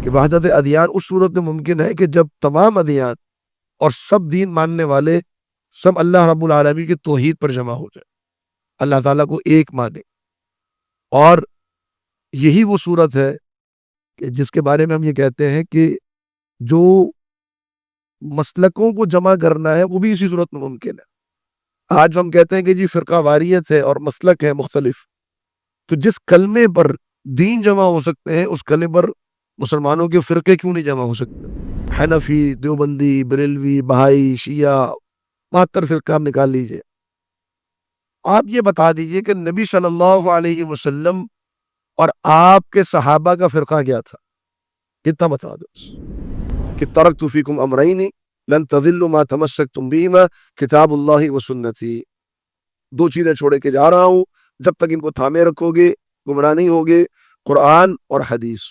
کہ وحدت ادیان اس صورت میں ممکن ہے کہ جب تمام ادیان اور سب دین ماننے والے سب اللہ رب العالمین کی توحید پر جمع ہو جائے، اللہ تعالیٰ کو ایک مانے. اور یہی وہ صورت ہے کہ جس کے بارے میں ہم یہ کہتے ہیں کہ جو مسلکوں کو جمع کرنا ہے وہ بھی اسی صورت میں ممکن ہے. آج ہم کہتے ہیں کہ جی فرقہ واریت ہے اور مسلک ہے مختلف، تو جس کلمے پر دین جمع ہو سکتے ہیں اس کلمے پر مسلمانوں کے فرقے کیوں نہیں جمع ہو سکتے؟ حنفی، دیوبندی، بریلوی، بہائی، شیعہ، 72 فرقہ آپ نکال لیجئے. آپ یہ بتا دیجئے کہ نبی صلی اللہ علیہ وسلم اور آپ کے صحابہ کا فرقہ کیا تھا؟ کتنا بتا دو کہ ترکت فیکم امرین لن تضلوا ما تمسکتم بہما کتاب اللہ و سنتی. 2 چیزیں چھوڑے کے جا رہا ہوں، جب تک ان کو تھامے رکھو گے گمراہ نہیں ہوگے، قرآن اور حدیث.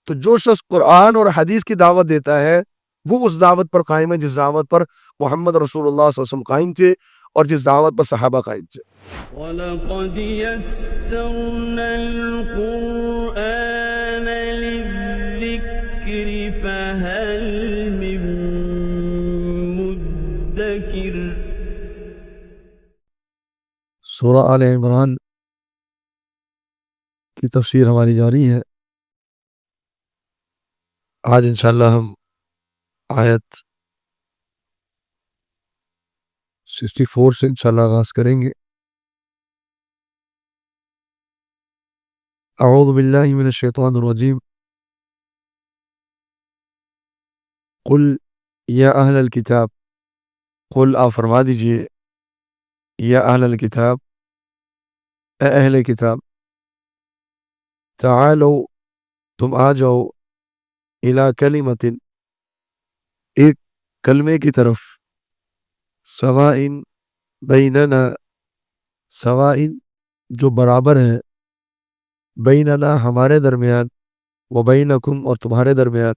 تو جو شخص قرآن اور حدیث کی دعوت دیتا ہے وہ اس دعوت پر قائم ہے جس دعوت پر محمد رسول اللہ صلی اللہ علیہ وسلم قائم تھے اور جس دعوت پر صحابہ قائم تھے. وَلَقَدْ يَسَّرْنَا الْقُرْآنَ لِلذِّكْرِ فَهَلْ مِن مُدَّكِرٍ. سورہ آل عمران کی تفسیر ہماری جاری ہے. آج انشاءاللہ ہم آیت 64 سے انشاءاللہ آغاز کریں گے. اعوذ باللہ من الشیطان الرجیم. قل یا اہل الکتاب، قل آپ فرما دیجئے یا اہل الکتاب، اے اہل کتاب، تعالو تم آ جاؤ، الی کلمۃ ایک کلمے کی طرف، سوائن بیننا سوائن جو برابر ہے، بیننا ہمارے درمیان، و بینکم اور تمہارے درمیان،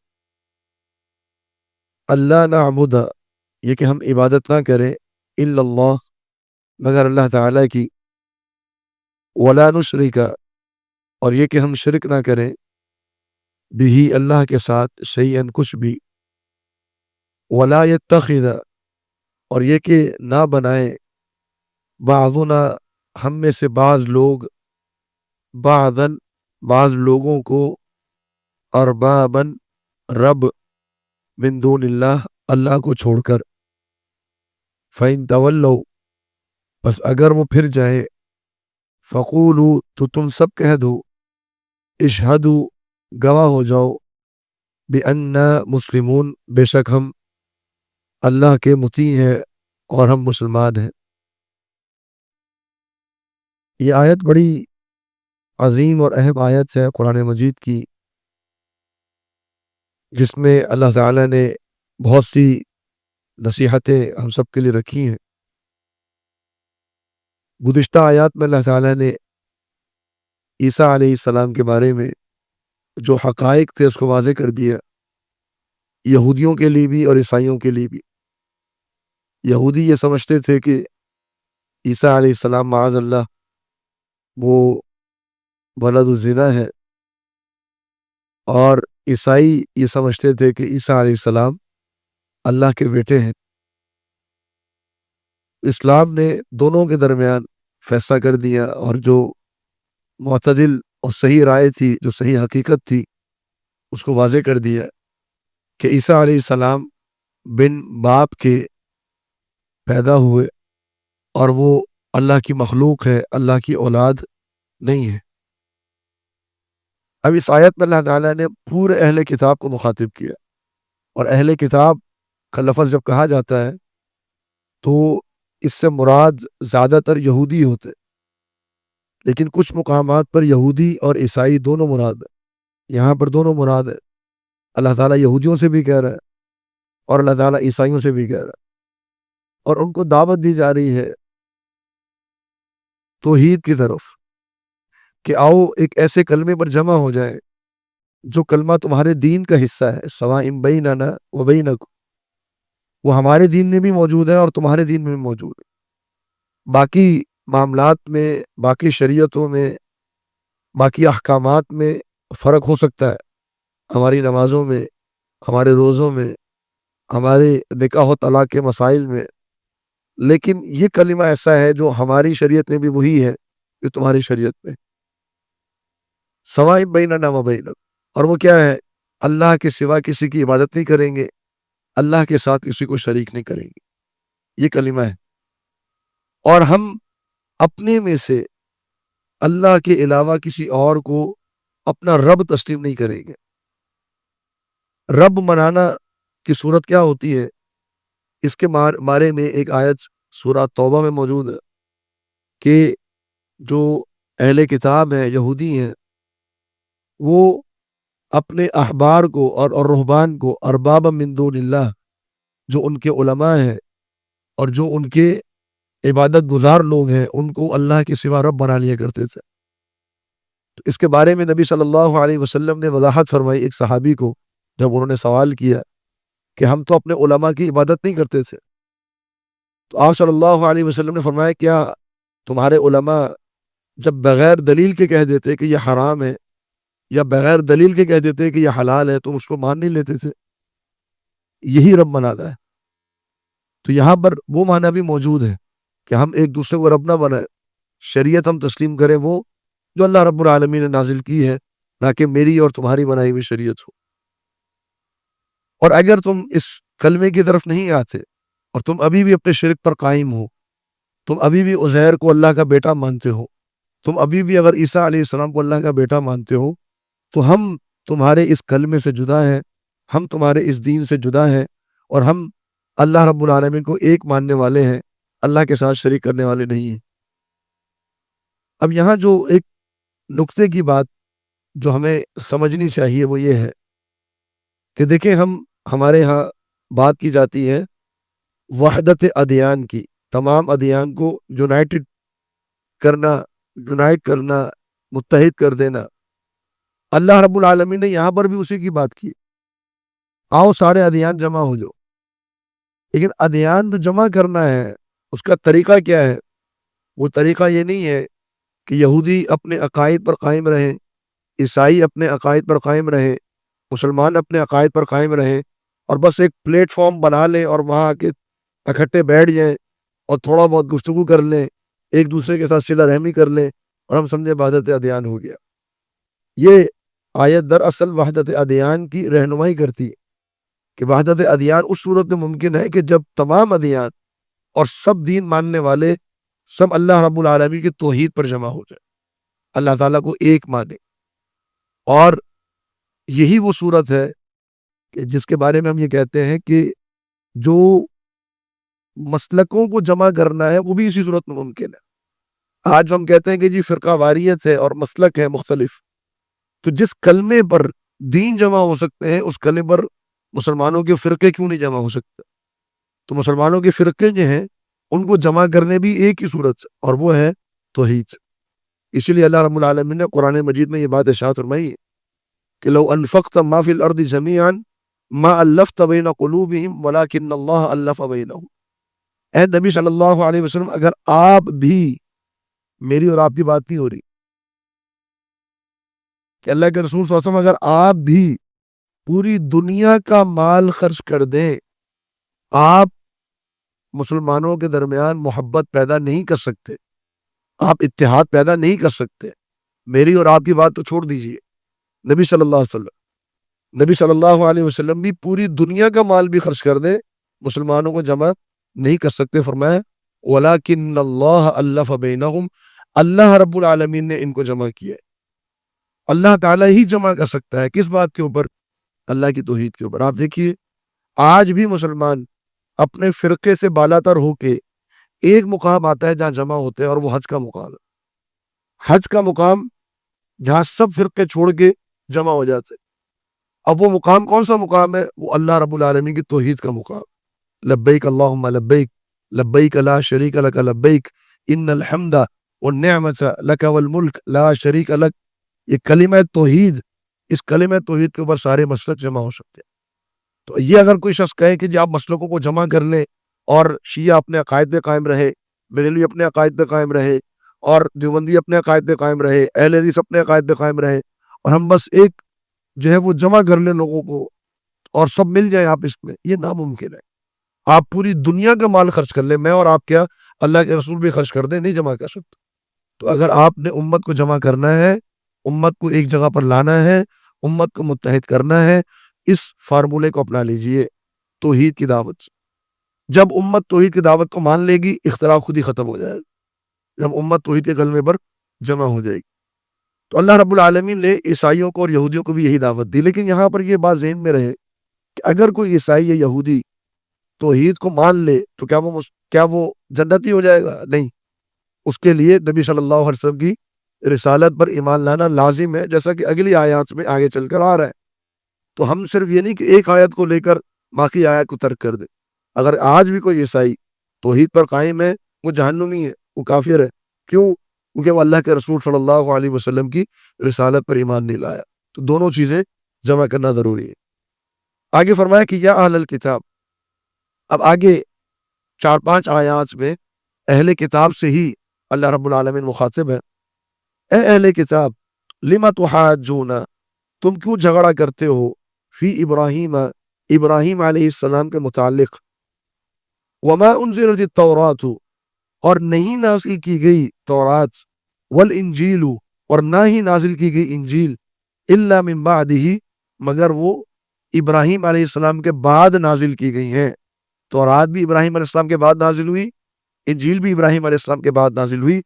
اللہ نعبد یہ کہ ہم عبادت نہ کریں، الا اللہ مگر اللہ تعالیٰ کی، ولا نشرک اور یہ کہ ہم شرک نہ کریں، بھی اللہ کے ساتھ، شیئن کچھ بھی، ولا یتخذ اور یہ کہ نہ بنائیں، بعضنا ہم میں سے بعض لوگ، بعضاً بعض لوگوں کو، ارباباً رب، من دون اللہ اللہ کو چھوڑ کر، فَإِن تَوَلَّوْا بس اگر وہ پھر جائے، فَقُولُوا تو تم سب کہہ دو، اشہدوا گواہ ہو جاؤ، بِأَنَّا مسلمون بے شک ہم اللہ کے مطیع ہیں اور ہم مسلمان ہیں. یہ آیت بڑی عظیم اور اہم آیت ہے قرآن مجید کی، جس میں اللہ تعالیٰ نے بہت سی نصیحتیں ہم سب کے لیے رکھی ہیں. گزشتہ آیات میں اللہ تعالیٰ نے عیسیٰ علیہ السلام کے بارے میں جو حقائق تھے اس کو واضح کر دیا، یہودیوں کے لیے بھی اور عیسائیوں کے لیے بھی. یہودی یہ سمجھتے تھے کہ عیسیٰ علیہ السلام معاذ اللہ وہ ولد الزنا ہے، اور عیسائی یہ سمجھتے تھے کہ عیسیٰ علیہ السلام اللہ کے بیٹے ہیں. اسلام نے دونوں کے درمیان فیصلہ کر دیا، اور جو معتدل اور صحیح رائے تھی، جو صحیح حقیقت تھی، اس کو واضح کر دیا کہ عیسیٰ علیہ السلام بن باپ کے پیدا ہوئے اور وہ اللہ کی مخلوق ہے، اللہ کی اولاد نہیں ہے. اب اس آیت میں اللہ تعالیٰ نے پورے اہل کتاب کو مخاطب کیا، اور اہل کتاب کا لفظ جب کہا جاتا ہے تو اس سے مراد زیادہ تر یہودی ہوتے، لیکن کچھ مقامات پر یہودی اور عیسائی دونوں مراد ہے. یہاں پر دونوں مراد ہے. اللہ تعالیٰ یہودیوں سے بھی کہہ رہا ہے اور اللہ تعالیٰ عیسائیوں سے بھی کہہ رہا ہے، اور ان کو دعوت دی جا رہی ہے توحید کی طرف کہ آؤ ایک ایسے کلمے پر جمع ہو جائے جو کلمہ تمہارے دین کا حصہ ہے، سواء بیننا و بینکم، وہ ہمارے دین میں بھی موجود ہے اور تمہارے دین میں بھی موجود ہے. باقی معاملات میں، باقی شریعتوں میں، باقی احکامات میں فرق ہو سکتا ہے، ہماری نمازوں میں، ہمارے روزوں میں، ہمارے نکاح و طلاق کے مسائل میں، لیکن یہ کلمہ ایسا ہے جو ہماری شریعت میں بھی وہی ہے جو تمہاری شریعت میں، سوائے بیننا و بینک، اور وہ کیا ہے؟ اللہ کے سوا کسی کی عبادت نہیں کریں گے، اللہ کے ساتھ کسی کو شریک نہیں کریں گے، یہ کلمہ ہے۔ اور ہم اپنے میں سے اللہ کے علاوہ کسی اور کو اپنا رب تسلیم نہیں کریں گے۔ رب منانا کی صورت کیا ہوتی ہے؟ اس کے بارے میں ایک آیت سورہ توبہ میں موجود ہے کہ جو اہل کتاب ہیں، یہودی ہیں، وہ اپنے احبار کو اور رہبان کو ارباب من دون اللہ، جو ان کے علماء ہیں اور جو ان کے عبادت گزار لوگ ہیں، ان کو اللہ کے سوا رب بنا لیا کرتے تھے۔ تو اس کے بارے میں نبی صلی اللہ علیہ وسلم نے وضاحت فرمائی ایک صحابی کو، جب انہوں نے سوال کیا کہ ہم تو اپنے علماء کی عبادت نہیں کرتے تھے، تو آپ صلی اللہ علیہ وسلم نے فرمایا کیا تمہارے علماء جب بغیر دلیل کے کہہ دیتے کہ یہ حرام ہے یا بغیر دلیل کے کہہ دیتے کہ یہ حلال ہے تم اس کو مان نہیں لیتے تھے؟ یہی رب مناتا ہے۔ تو یہاں پر وہ معنی بھی موجود ہے کہ ہم ایک دوسرے کو رب نہ بنائیں، شریعت ہم تسلیم کریں وہ جو اللہ رب العالمین نے نازل کی ہے، نہ کہ میری اور تمہاری بنائی ہوئی شریعت ہو۔ اور اگر تم اس کلمے کی طرف نہیں آتے اور تم ابھی بھی اپنے شرک پر قائم ہو، تم ابھی بھی عزیر کو اللہ کا بیٹا مانتے ہو، تم ابھی بھی اگر عیسیٰ علیہ السلام کو اللہ کا بیٹا مانتے ہو، تو ہم تمہارے اس کلمے سے جدا ہیں، ہم تمہارے اس دین سے جدا ہیں، اور ہم اللہ رب العالمین کو ایک ماننے والے ہیں، اللہ کے ساتھ شریک کرنے والے نہیں ہیں۔ اب یہاں جو ایک نقطے کی بات جو ہمیں سمجھنی چاہیے وہ یہ ہے کہ دیکھیں، ہمارے ہاں بات کی جاتی ہے وحدت ادیان کی، تمام ادیان کو یونائٹ کرنا، متحد کر دینا۔ اللہ رب العالمین نے یہاں پر بھی اسی کی بات کی، آؤ سارے ادیان جمع ہو جاؤ، لیکن ادیان جو جمع کرنا ہے اس کا طریقہ کیا ہے؟ وہ طریقہ یہ نہیں ہے کہ یہودی اپنے عقائد پر قائم رہیں، عیسائی اپنے عقائد پر قائم رہیں، مسلمان اپنے عقائد پر قائم رہیں، اور بس ایک پلیٹ فارم بنا لیں اور وہاں آ کے اکٹھے بیٹھ جائیں اور تھوڑا بہت گفتگو کر لیں، ایک دوسرے کے ساتھ صلہ رحمی کر لیں، اور ہم سمجھے وحدت ادیان ہو گیا۔ یہ آیت دراصل وحدت ادیان کی رہنمائی کرتی ہے کہ وحدت ادیان اس صورت میں ممکن ہے کہ جب تمام ادیان اور سب دین ماننے والے سب اللہ رب العالمین کی توحید پر جمع ہو جائے، اللہ تعالیٰ کو ایک مانے۔ اور یہی وہ صورت ہے کہ جس کے بارے میں ہم یہ کہتے ہیں کہ جو مسلکوں کو جمع کرنا ہے وہ بھی اسی صورت میں ممکن ہے۔ آج ہم کہتے ہیں کہ جی فرقہ واریت ہے اور مسلک ہے مختلف، تو جس کلمے پر دین جمع ہو سکتے ہیں اس کلمے پر مسلمانوں کے فرقے کیوں نہیں جمع ہو سکتے؟ تو مسلمانوں کے فرقے جو ہیں ان کو جمع کرنے بھی ایک ہی صورت سے، اور وہ ہے توحید۔ اسی لیے اللہ رب العالمین نے قرآن مجید میں یہ بات ارشاد فرمائی ہے کہ لو انفقت ما فی الارض جميعا ما الفت بین قلوبہم ولکن اللہ الف بینہم۔ اے نبی صلی اللہ علیہ وسلم، اگر آپ بھی، میری اور آپ کی بات نہیں ہو رہی، کہ اللہ کے رسول صلی اللہ علیہ وسلم اگر آپ بھی پوری دنیا کا مال خرچ کر دیں، آپ مسلمانوں کے درمیان محبت پیدا نہیں کر سکتے، آپ اتحاد پیدا نہیں کر سکتے۔ میری اور آپ کی بات تو چھوڑ دیجئے، نبی صلی اللہ علیہ وسلم بھی پوری دنیا کا مال بھی خرچ کر دیں، مسلمانوں کو جمع نہیں کر سکتے۔ فرمایا وَلَكِنَّ اللَّهَ أَلَّفَ بَيْنَهُمْ، اللہ رب العالمین نے ان کو جمع کیا ہے۔ اللہ تعالیٰ ہی جمع کر سکتا ہے، کس بات کے اوپر؟ اللہ کی توحید کے اوپر۔ آپ دیکھیے آج بھی مسلمان اپنے فرقے سے بالاتر ہو کے ایک مقام آتا ہے جہاں جمع ہوتے ہیں، اور وہ حج کا مقام ہے۔ حج کا مقام جہاں سب فرقے چھوڑ کے جمع ہو جاتے ہیں۔ اب وہ مقام کون سا مقام ہے؟ وہ اللہ رب العالمین کی توحید کا مقام۔ لبیک اللہم لبیک، لبیک لا شریک لک لبیک، ان الحمد والنعمت لک والملک لا شریک لک۔ یہ کلمہ توحید، اس کلمہ توحید کے اوپر سارے مسلک جمع ہو سکتے ہیں۔ تو یہ اگر کوئی شخص کہے کہ جی آپ مسلکوں کو جمع کر لیں اور شیعہ اپنے عقائد پہ قائم رہے، بریلوی اپنے عقائد پہ قائم رہے، اور دیوبندی اپنے عقائد پہ قائم رہے، اہل حدیث اپنے عقائد پہ قائم رہے، اور ہم بس ایک جو ہے وہ جمع کر لیں لوگوں کو اور سب مل جائیں آپس میں، یہ ناممکن ہے۔ آپ پوری دنیا کا مال خرچ کر لیں، میں اور آپ کیا اللہ کے رسول بھی خرچ کر دیں، نہیں جمع کر سکتے۔ تو اگر آپ نے امت کو جمع کرنا ہے، امت کو ایک جگہ پر لانا ہے، امت کو متحد کرنا ہے، اس فارمولے کو اپنا لیجئے، توحید کی دعوت۔ جب امت توحید کی دعوت کو مان لے گی، اختلاف خود ہی ختم ہو جائے گا، جب امت توحید کے کلمے پر جمع ہو جائے گی۔ تو اللہ رب العالمین نے عیسائیوں کو اور یہودیوں کو بھی یہی دعوت دی، لیکن یہاں پر یہ بات ذہن میں رہے کہ اگر کوئی عیسائی یا یہودی توحید کو مان لے تو کیا وہ جنتی ہو جائے گا؟ نہیں، اس کے لیے نبی صلی اللہ علیہ وسلم کی رسالت پر ایمان لانا لازم ہے، جیسا کہ اگلی آیات میں آگے چل کر آ رہا ہے۔ تو ہم صرف یہ نہیں کہ ایک آیت کو لے کر باقی آیات کو ترک کر دیں۔ اگر آج بھی کوئی عیسائی توحید پر قائم ہے، وہ جہنمی ہے، وہ کافر ہے۔ کیوں؟ کیونکہ وہ اللہ کے رسول صلی اللہ علیہ وسلم کی رسالت پر ایمان نہیں لایا۔ تو دونوں چیزیں جمع کرنا ضروری ہے۔ آگے فرمایا کہ یا اہل الکتاب، اب آگے 4-5 آیات میں اہل کتاب سے ہی اللہ رب العالمین مخاطب ہے۔ اے اہل کتاب، لما تحاجون، تم کیوں جھگڑا کرتے ہو فی ابراہیم، ابراہیم علیہ السلام کے متعلق، وما انزلت التوراۃ، اور نہیں نازل کی گئی تورات، والانجیل، اور نہ ہی نازل کی گئی انجیل، الا من بعدہ، مگر وہ ابراہیم علیہ السلام کے بعد نازل کی گئی ہیں۔ تورات بھی ابراہیم علیہ السلام کے بعد نازل ہوئی، انجیل بھی ابراہیم علیہ السلام کے بعد نازل ہوئی۔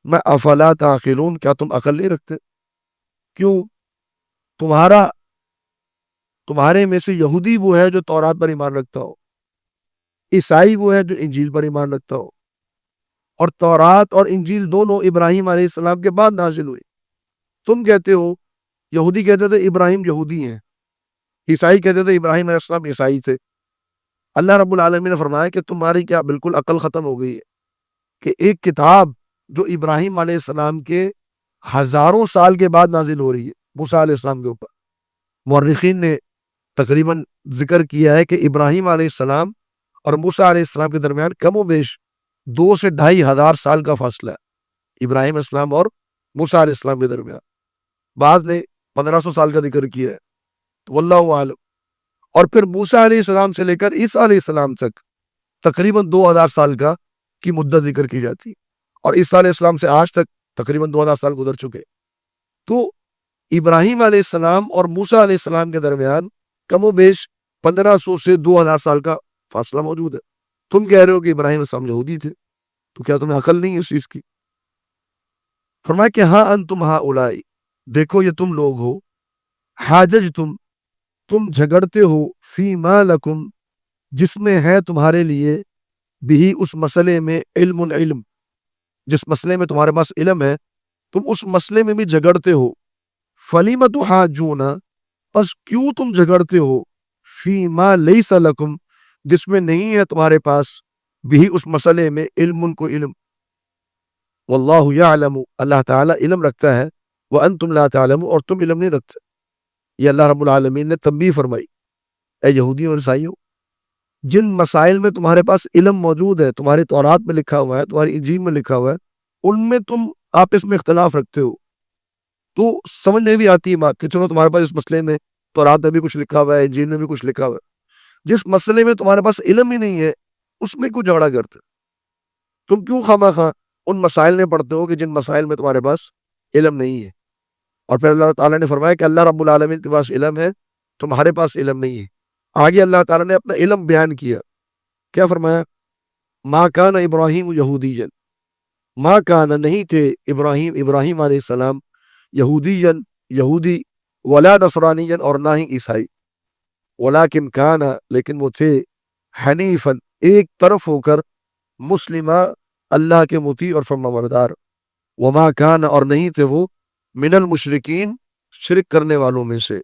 میں افلا تعقلون، کیا تم عقل نہیں رکھتے؟ کیوں؟ تمہارے میں سے یہودی وہ ہے جو تورات پر ایمان رکھتا ہو، عیسائی وہ ہے جو انجیل پر ایمان رکھتا ہو، اور تورات اور انجیل دونوں ابراہیم علیہ السلام کے بعد نازل ہوئی۔ تم کہتے ہو، یہودی کہتے تھے ابراہیم یہودی ہیں، عیسائی کہتے تھے ابراہیم علیہ السلام عیسائی تھے۔ اللہ رب العالمین نے فرمایا کہ تمہاری کیا بالکل عقل ختم ہو گئی ہے کہ ایک کتاب جو ابراہیم علیہ السلام کے ہزاروں سال کے بعد نازل ہو رہی ہے موسیٰ علیہ السلام کے اوپر۔ مورخین نے تقریباً ذکر کیا ہے کہ ابراہیم علیہ السلام اور موسیٰ علیہ السلام کے درمیان کم و بیش 2 سے 2,500 سال کا فاصلہ ہے، ابراہیم علیہ السلام اور موسیٰ علیہ السلام کے درمیان۔ بعض نے 1500 سال کا ذکر کیا ہے، تو واللہ عالم۔ اور پھر موسیٰ علیہ السلام سے لے کر عیسیٰ علیہ السلام تک تقریباً 2000 سال کی مدت ذکر کی جاتی ہے، اور عیسیٰ علیہ السلام سے آج تک تقریباً 2000 سال گزر چکے۔ تو ابراہیم علیہ السلام اور موسیٰ علیہ السلام کے درمیان کم و بیش 1500 سے 2000 سال کا فاصلہ موجود ہے۔ تم کہہ رہے ہو کہ ابراہیم علیہ السلام یہودی تھے، تو کیا تمہیں عقل نہیں ہے اس چیز کی؟ فرمایا کہ ہاں انتم ہؤلاء، دیکھو یہ تم لوگ ہو، حاججتم، تم جھگڑتے ہو، فی ما لکم، جس میں ہے تمہارے لیے، بھی اس مسئلے میں، علم، جس مسئلے میں تمہارے پاس علم ہے، تم اس مسئلے میں بھی جھگڑتے ہو۔ فَلِمَ تُحَاجُّونَ، پس کیوں تم جھگڑتے ہو، فی ما لیس لکم، جس میں نہیں ہے تمہارے پاس، بھی اس مسئلے میں، کو علم۔ واللہ یعلم، اللہ تعالیٰ علم رکھتا ہے، وانتم لا تعلمون، اور تم علم نہیں رکھتے۔ یہ اللہ رب العالمین نے تنبیہ فرمائی۔ اے یہودیوں اور عیسائیوں، جن مسائل میں تمہارے پاس علم موجود ہے، تمہاری تورات میں لکھا ہوا ہے، تمہاری انجیل میں لکھا ہوا ہے، ان میں تم آپس میں اختلاف رکھتے ہو، تو سمجھ نہیں بھی آتی ہے بات کہ چلو تمہارے پاس اس مسئلے میں تورات میں بھی کچھ لکھا ہوا ہے، انجیل میں بھی کچھ لکھا ہوا ہے، جس مسئلے میں تمہارے پاس علم ہی نہیں ہے، اس میں کیوں جھگڑا کرتے؟ تم کیوں خواہ ان مسائل میں پڑھتے ہو کہ جن مسائل میں تمہارے پاس علم نہیں ہے؟ اور پھر اللہ تعالیٰ نے فرمایا کہ اللہ رب العالمین کے پاس علم ہے، تمہارے پاس علم نہیں ہے۔ آگے اللہ تعالیٰ نے اپنا علم بیان کیا، کیا فرمایا؟ ما کان ابراہیم یہودیًا، ما کان، نہیں تھے ابراہیم علیہ السلام، یہودی، ولا نصرانیًا، اور نہ ہی عیسائی، ولیکن کان، لیکن وہ تھے، حنیفاً، ایک طرف ہو کر، مسلمہ، اللہ کے مطیع اور فرمانبردار، وما کان، اور نہیں تھے وہ، من المشرکین، شرک کرنے والوں میں سے۔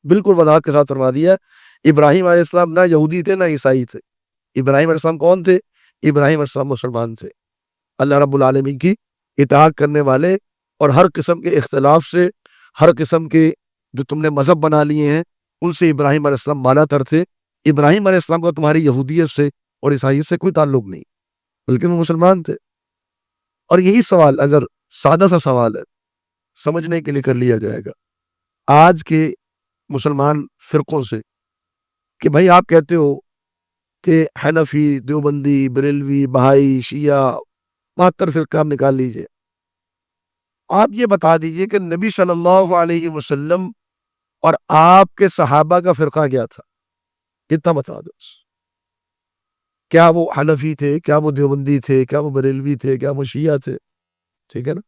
بالکل وضاحت کے ساتھ فرما دیا، ابراہیم علیہ السلام نہ یہودی تھے نہ عیسائی تھے۔ ابراہیم علیہ السلام کون تھے؟ ابراہیم علیہ السلام مسلمان تھے، اللہ رب العالمین کی اطاعت کرنے والے، اور ہر قسم کے اختلاف سے، ہر قسم کے جو تم نے مذہب بنا لیے ہیں، ان سے ابراہیم علیہ السلام بالا تر تھے۔ ابراہیم علیہ السلام کا تمہاری یہودیت سے اور عیسائیت سے کوئی تعلق نہیں، بلکہ وہ مسلمان تھے۔ اور یہی سوال اگر سادہ سا سوال ہے، سمجھنے کے لیے کر لیا جائے گا، آج کے مسلمان فرقوں سے کہ بھائی آپ کہتے ہو کہ حنفی، دیوبندی، بریلوی، بہائی، شیعہ 72 فرقہ آپ نکال لیجئے. آپ یہ بتا دیجئے کہ نبی صلی اللہ علیہ وسلم اور آپ کے صحابہ کا فرقہ کیا تھا؟ کتنا بتا دو. کیا وہ حنفی تھے؟ کیا وہ دیوبندی تھے؟ کیا وہ بریلوی تھے؟ کیا وہ شیعہ تھے؟ ٹھیک ہے نا.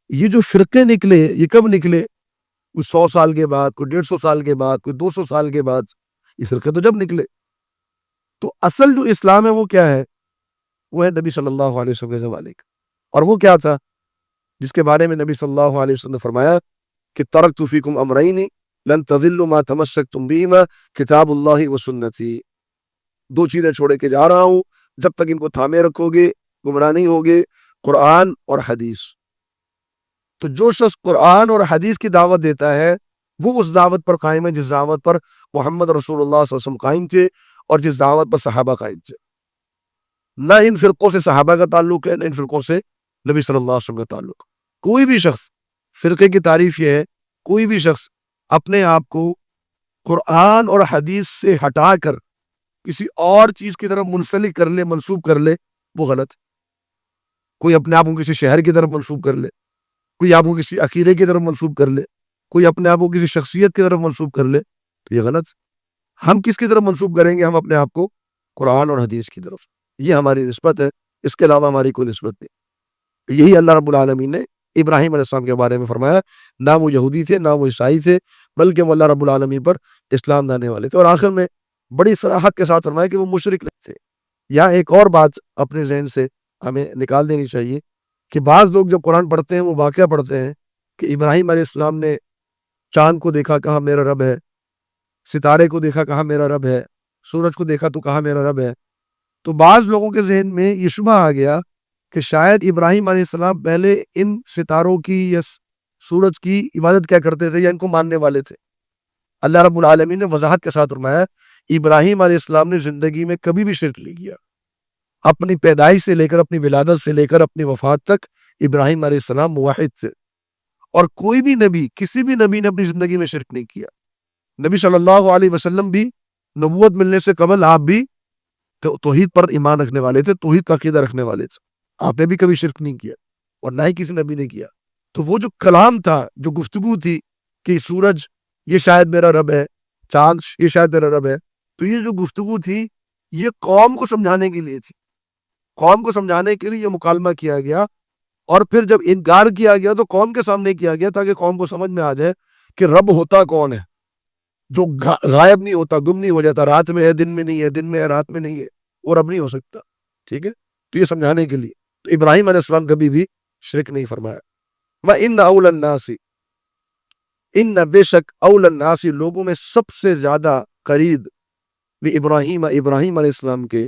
یہ جو فرقے نکلے یہ کب نکلے؟ کوئی 100 سال کے بعد، کوئی 150 سال کے بعد، کوئی 200 سال کے بعد. یہ فرقے تو جب نکلے. تو اصل جو اسلام ہے وہ کیا ہے؟ وہ ہے نبی صلی اللہ علیہ وسلم کے زمانے کا. اور وہ کیا تھا جس کے بارے میں نبی صلی اللہ علیہ وسلم نے فرمایا کہ ترکت فیکم امرین لن تضلوا ما تمسکتم بہما کتاب اللہ و سنتی. 2 چیزیں چھوڑے کے جا رہا ہوں، جب تک ان کو تھامے رکھو گے گمراہ نہیں ہوگے، قرآن اور حدیث. تو جو شخص قرآن اور حدیث کی دعوت دیتا ہے وہ اس دعوت پر قائم ہے جس دعوت پر محمد رسول اللہ صلی اللہ علیہ وسلم قائم تھے اور جس دعوت پر صحابہ قائم تھے. نہ ان فرقوں سے صحابہ کا تعلق ہے، نہ ان فرقوں سے نبی صلی اللہ علیہ وسلم کا تعلق. کوئی بھی شخص، فرقے کی تعریف یہ ہے، کوئی بھی شخص اپنے آپ کو قرآن اور حدیث سے ہٹا کر کسی اور چیز کی طرف منسلک کر لے، منسوب کر لے، وہ غلط. کوئی اپنے آپ کو کسی شہر کی طرف منسوب کر لے، کوئی آپ کو کسی عقیدے کی طرف منسوب کر لے، کوئی اپنے آپ کو کسی شخصیت کی طرف منسوب کر لے، تو یہ غلط. ہم کس کی طرف منسوب کریں گے؟ ہم اپنے آپ کو قرآن اور حدیث کی طرف. یہ ہماری نسبت ہے، اس کے علاوہ ہماری کوئی نسبت نہیں. یہی اللہ رب العالمین نے ابراہیم علیہ السلام کے بارے میں فرمایا، نہ وہ یہودی تھے نہ وہ عیسائی تھے، بلکہ وہ اللہ رب العالمین پر اسلام لانے والے تھے. اور آخر میں بڑی صراحت کے ساتھ فرمایا کہ وہ مشرک نہیں تھے. یا ایک اور بات اپنے ذہن سے ہمیں نکال دینی چاہیے کہ بعض لوگ جب قرآن پڑھتے ہیں وہ واقعہ پڑھتے ہیں کہ ابراہیم علیہ السلام نے چاند کو دیکھا، کہا میرا رب ہے، ستارے کو دیکھا، کہا میرا رب ہے، سورج کو دیکھا تو کہا میرا رب ہے. تو بعض لوگوں کے ذہن میں یہ شبہ آ گیا کہ شاید ابراہیم علیہ السلام پہلے ان ستاروں کی یا سورج کی عبادت کیا کرتے تھے یا ان کو ماننے والے تھے. اللہ رب العالمین نے وضاحت کے ساتھ فرمایا ابراہیم علیہ السلام نے زندگی میں کبھی بھی شرک نہیں کیا. اپنی پیدائش سے لے کر، اپنی ولادت سے لے کر اپنی وفات تک ابراہیم علیہ السلام موحد تھے. اور کوئی بھی نبی، کسی بھی نبی نے اپنی زندگی میں شرک نہیں کیا. نبی صلی اللہ علیہ وسلم بھی نبوت ملنے سے قبل آپ بھی توحید پر ایمان رکھنے والے تھے، توحید کا عقیدہ رکھنے والے تھے. آپ نے بھی کبھی شرک نہیں کیا اور نہ ہی کسی نبی نے کیا. تو وہ جو کلام تھا، جو گفتگو تھی کہ سورج یہ شاید میرا رب ہے، چاند یہ شاید میرا رب ہے، تو یہ جو گفتگو تھی یہ قوم کو سمجھانے کے لیے تھی. قوم کو سمجھانے کے لیے یہ مکالمہ کیا گیا، اور پھر جب انکار کیا گیا تو قوم کے سامنے کیا گیا تاکہ قوم کو سمجھ میں آ جائے کہ رب ہوتا کون ہے، جو غائب نہیں ہوتا، گم نہیں ہو جاتا، رات میں ہے دن میں نہیں ہے، دن میں ہے رات میں نہیں ہے، وہ رب نہیں ہو سکتا. ٹھیک ہے، تو یہ سمجھانے کے لیے تو ابراہیم علیہ السلام کبھی بھی شرک نہیں فرمایا. وَإِنَّ أَوْلَى النَّاسِ، ان بے شک اول الناس، لوگوں میں سب سے زیادہ قریب ابراہیم علیہ السلام کے،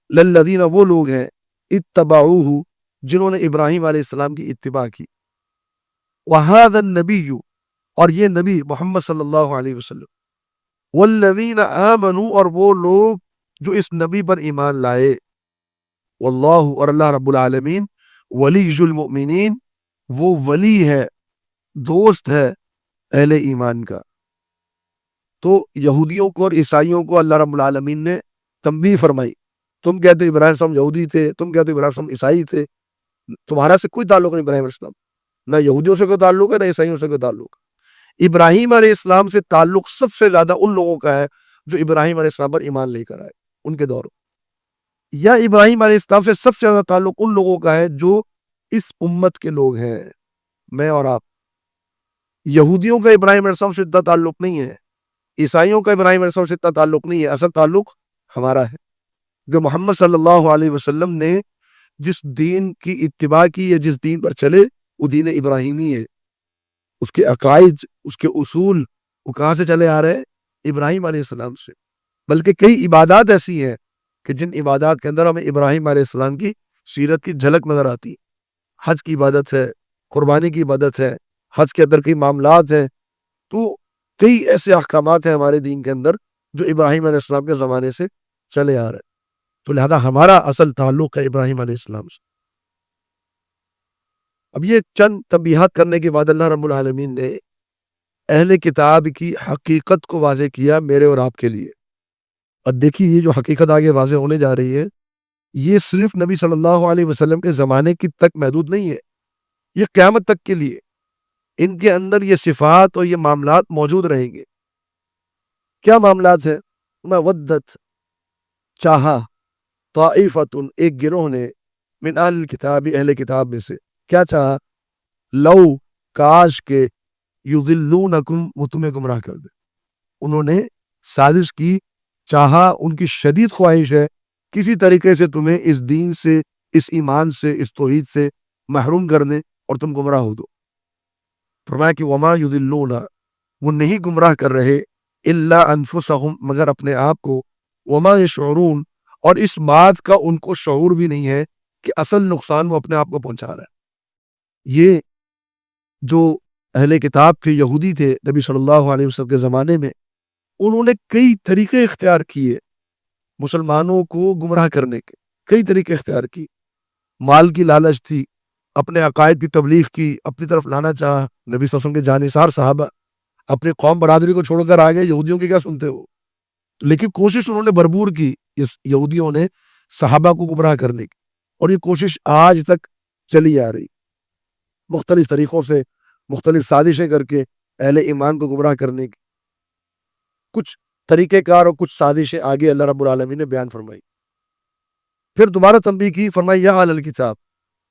للذین وہ لوگ ہیں اتبعوہ جنہوں نے ابراہیم علیہ السلام کی اتباع کی، وَهَذَا النَّبِيُّ اور یہ نبی محمد صلی اللہ علیہ وسلم، والذین آمنوا اور وہ لوگ جو اس نبی پر ایمان لائے، واللہ اور اللہ رب العالمین، ولی المؤمنین وہ ولی ہے، دوست ہے اہل ایمان کا. تو یہودیوں کو اور عیسائیوں کو اللہ رب العالمین نے تنبیہ فرمائی. تم کہتے ابراہیم السلام یہودی تھے، تم کہتے ابراہیم السلام عیسائی تھے، تمہارا سے کوئی تعلق نہیں ابراہیم علیہ السلام، نہ یہودیوں سے کوئی تعلق ہے نہ عیسائیوں سے کوئی تعلق. ابراہیم علیہ السلام سے تعلق سب سے زیادہ ان لوگوں کا ہے جو ابراہیم علیہ السلام پر ایمان لے کر آئے ان کے دور. یا ابراہیم علیہ السلام سے سب سے زیادہ تعلق ان لوگوں کا ہے جو اس امت کے لوگ ہیں، میں اور آپ. یہودیوں کا ابراہیم علیہ السلام سے اتنا تعلق نہیں ہے، عیسائیوں کا ابراہیم علیہ السلام سے اتنا تعلق نہیں ہے. اصل تعلق ہمارا ہے جو محمد صلی اللہ علیہ وسلم نے جس دین کی اتباع کی یا جس دین پر چلے وہ دین ابراہیمی ہے. اس کے عقائد، اس کے اصول وہ کہاں سے چلے آ رہے ہیں؟ ابراہیم علیہ السلام سے. بلکہ کئی عبادات ایسی ہیں کہ جن عبادات کے اندر ہمیں ابراہیم علیہ السلام کی سیرت کی جھلک نظر آتی. حج کی عبادت ہے، قربانی کی عبادت ہے، حج کے اندر کئی معاملات ہیں. تو کئی ایسے احکامات ہیں ہمارے دین کے اندر جو ابراہیم علیہ السلام کے زمانے سے چلے آ رہے ہیں. تو لہذا ہمارا اصل تعلق ہے ابراہیم علیہ السلام سے. اب یہ چند تنبیہات کرنے کے بعد اللہ رب العالمین نے اہل کتاب کی حقیقت کو واضح کیا میرے اور آپ کے لیے. اور دیکھیے یہ جو حقیقت آگے واضح ہونے جا رہی ہے یہ صرف نبی صلی اللہ علیہ وسلم کے زمانے کی تک محدود نہیں ہے, یہ قیامت تک کے لیے ان کے اندر یہ صفات اور یہ معاملات موجود رہیں گے. کیا معاملات ہیں؟ مودت, چاہا, طائفۃ, ایک گروہ نے, من اہل کتاب, اہل کتاب میں سے, کیا چاہا؟ لو, کاش کے, یضلونکم, وہ تمہیں گمراہ کر دے. انہوں نے سازش کی, چاہا, ان کی شدید خواہش ہے کسی طریقے سے تمہیں اس دین سے, اس ایمان سے, اس توحید سے محروم کر دیں اور تم گمراہ ہو دو. فرمایا کہ وما یضلون, وہ نہیں گمراہ کر رہے, الا انفسہم, مگر اپنے آپ کو, وما یشعرون, اور اس بات کا ان کو شعور بھی نہیں ہے کہ اصل نقصان وہ اپنے آپ کو پہنچا رہا ہے. یہ جو اہل کتاب کے یہودی تھے نبی صلی اللہ علیہ وسلم کے زمانے میں, انہوں نے کئی طریقے اختیار کیے مسلمانوں کو گمراہ کرنے کے, کئی طریقے اختیار کی. مال کی لالچ تھی, اپنے عقائد کی تبلیغ کی, اپنی طرف لانا چاہا. نبی صلی اللہ علیہ وسلم کے جانثار صحابہ اپنی قوم برادری کو چھوڑ کر آگے, یہودیوں کی کیا سنتے ہو, لیکن کوشش انہوں نے بھرپور کی اس یہودیوں نے صحابہ کو گمراہ کرنے کی, اور یہ کوشش آج تک چلی آ رہی, مختلف طریقوں سے, مختلف سازشیں کر کے اہل ایمان کو گمراہ کرنے کی. کچھ طریقہ کار اور کچھ سازشیں آگے اللہ رب العالمین نے بیان فرمائی. پھر دوبارہ تنبیہ کی, فرمائی یا اہل الکتاب,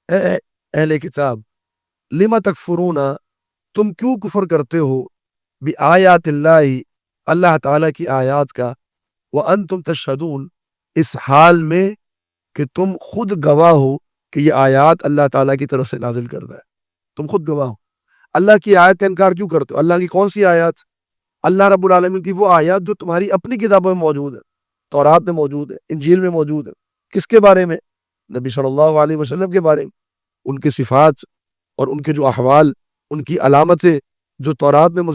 اے اہل کتاب, لما تکفرون, تم کیوں کفر کرتے ہو, بآیات اللہ, اللہ تعالیٰ کی آیات کا, وانتم تشہدون, اس حال میں کہ تم خود گواہ ہو کہ یہ آیات اللہ تعالیٰ کی طرف سے نازل کردہ ہے. تم خود گواہ ہو. اللہ کی آیت کا انکار کیوں کرتے ہو؟ اللہ کی کون سی آیات؟ اللہ رب العالمین کی وہ آیات جو تمہاری اپنی کتابوں میں موجود ہے, تورات میں موجود ہے, انجیل میں موجود ہے. کس کے بارے میں؟ نبی صلی اللہ علیہ وسلم کے بارے میں, ان کی صفات اور ان کے جو احوال, ان کی علامتیں جو تورات میں